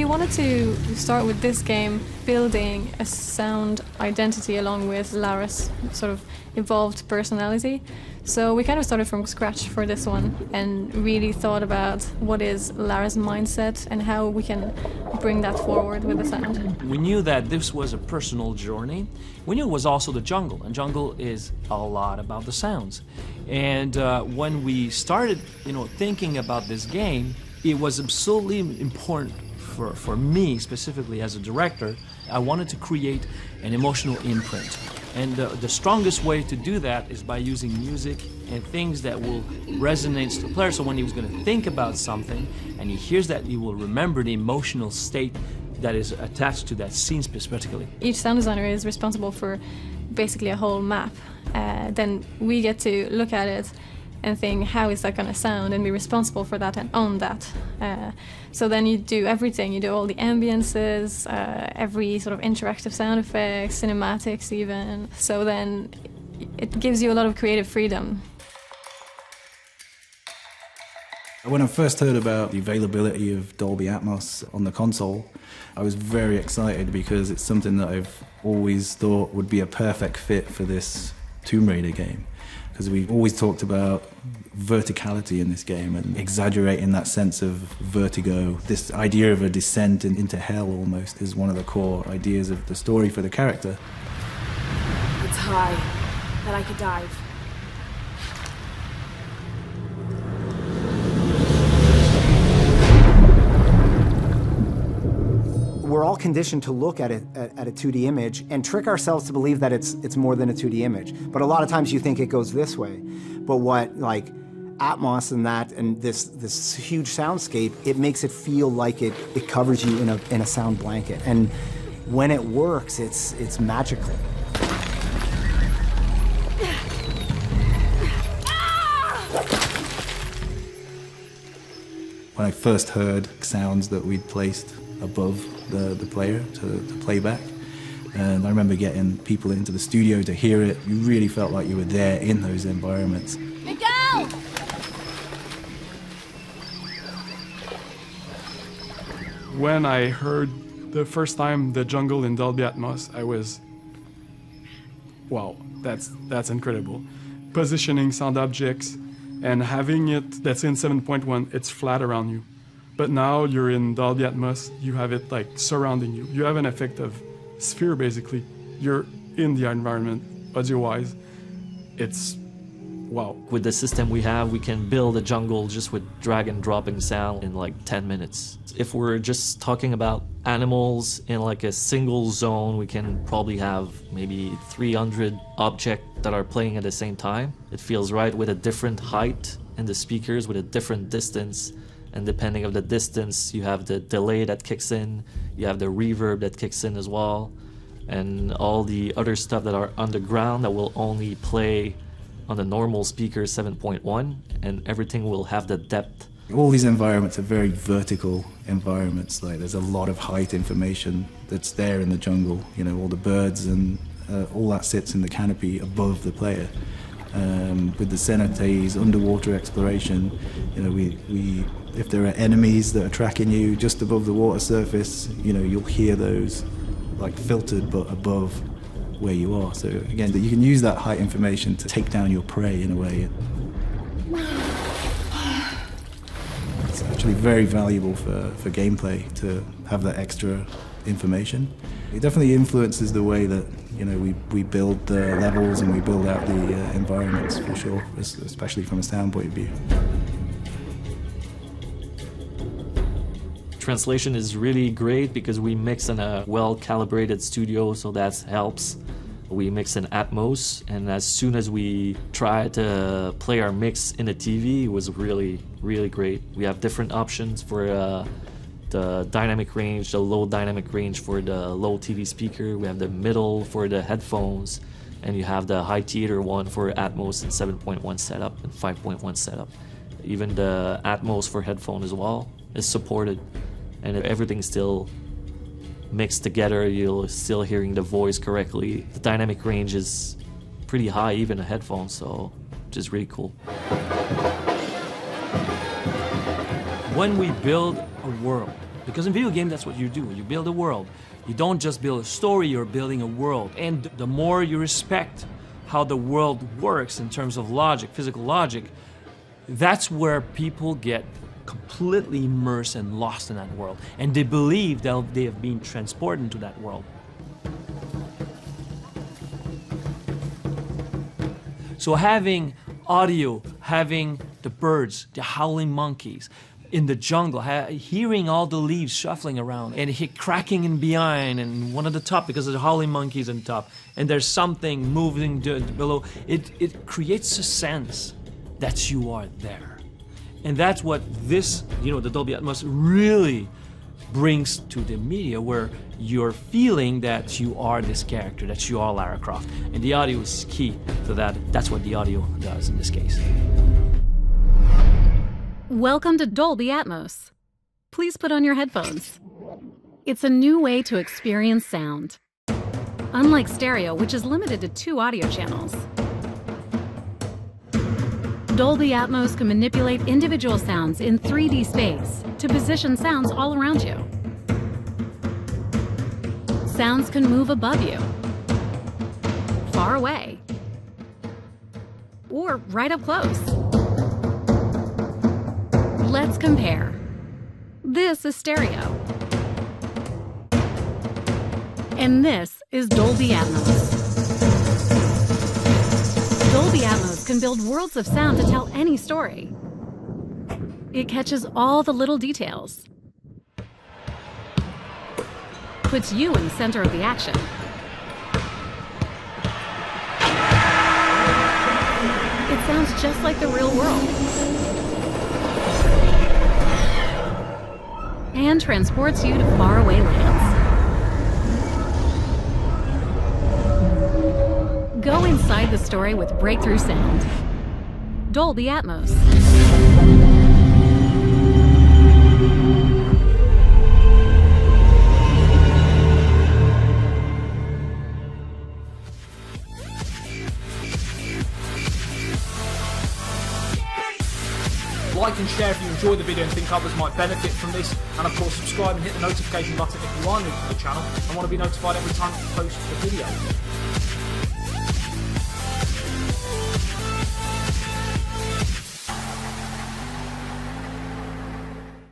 wanted to start with this game building a sound identity along with Lara's sort of evolved personality. So we kind of started from scratch for this one and really thought about what is Lara's mindset and how we can bring that forward with the sound. We knew that this was a personal journey. We knew it was also the jungle, and jungle is a lot about the sounds. And when we started, thinking about this game, it was absolutely important for me specifically as a director. I wanted to create an emotional imprint. And the strongest way to do that is by using music and things that will resonate to the player. So when he was going to think about something and he hears that, he will remember the emotional state that is attached to that scene specifically. Each sound designer is responsible for basically a whole map. Then we get to look at it and think, how is that going to sound, and be responsible for that and own that. So then you do everything. You do all the ambiences, every sort of interactive sound effects, cinematics even. So then it gives you a lot of creative freedom. When I first heard about the availability of Dolby Atmos on the console, I was very excited because it's something that I've always thought would be a perfect fit for this Tomb Raider game. Because we've always talked about verticality in this game and exaggerating that sense of vertigo. This idea of a descent into hell almost is one of the core ideas of the story for the character. It's high, that I could dive. We're all conditioned to look at it at a 2D image and trick ourselves to believe that it's more than a 2D image. But a lot of times you think it goes this way. But what like Atmos and this huge soundscape, it makes it feel like it covers you in a sound blanket. And when it works, it's magical. When I first heard sounds that we'd placed above the player to play back, and I remember getting people into the studio to hear it, you really felt like you were there in those environments. Miguel! When I heard the first time the jungle in Dolby Atmos, I was, wow, that's incredible. Positioning sound objects and having it, that's in 7.1, it's flat around you. But now you're in Dolby Atmos, you have it like surrounding you. You have an effect of sphere basically. You're in the environment, audio-wise. It's wow. With the system we have, we can build a jungle just with drag and dropping sound in like 10 minutes. If we're just talking about animals in like a single zone, we can probably have maybe 300 objects that are playing at the same time. It feels right with a different height in the speakers, with a different distance. And depending on the distance, you have the delay that kicks in, you have the reverb that kicks in as well, and all the other stuff that are underground that will only play on the normal speaker 7.1, and everything will have the depth. All these environments are very vertical environments. Like there's a lot of height information that's there in the jungle. All the birds and all that sits in the canopy above the player. With the cenotes, underwater exploration, if there are enemies that are tracking you just above the water surface, you'll hear those like filtered but above where you are. So again, you can use that height information to take down your prey in a way. It's actually very valuable for gameplay to have that extra information. It definitely influences the way that we build the levels and we build out the environments for sure, especially from a sound point of view. Translation is really great because we mix in a well-calibrated studio, so that helps. We mix in Atmos, and as soon as we try to play our mix in the TV, it was really, really great. We have different options for the dynamic range, the low dynamic range for the low TV speaker. We have the middle for the headphones, and you have the high theater one for Atmos and 7.1 setup and 5.1 setup. Even the Atmos for headphone as well is supported, and everything's still mixed together. You're still hearing the voice correctly. The dynamic range is pretty high, even a headphone, so which is really cool. When we build a world, Because in video game, that's what you do. You build a world. You don't just build a story, you're building a world. And the more you respect how the world works in terms of logic, physical logic, that's where people get completely immersed and lost in that world. And they believe that they have been transported into that world. So having audio, having the birds, the howling monkeys, in the jungle, hearing all the leaves shuffling around and cracking in behind and one at the top because of the howling monkeys on top, and there's something moving below, it creates a sense that you are there. And that's what this, the Dolby Atmos really brings to the media, where you're feeling that you are this character, that you are Lara Croft. And the audio is key to that. That's what the audio does in this case. Welcome to Dolby Atmos. Please put on your headphones. It's a new way to experience sound. Unlike stereo, which is limited to 2 audio channels, Dolby Atmos can manipulate individual sounds in 3D space to position sounds all around you. Sounds can move above you, far away, or right up close. Let's compare. This is stereo. And this is Dolby Atmos. Dolby Atmos can build worlds of sound to tell any story. It catches all the little details, puts you in the center of the action. It sounds just like the real world, and transports you to faraway lands. Go inside the story with breakthrough sound. Dolby Atmos. Like and share if you enjoy the video and think others might benefit from this, and of course subscribe and hit the notification button if you are new to the channel and want to be notified every time I post a video.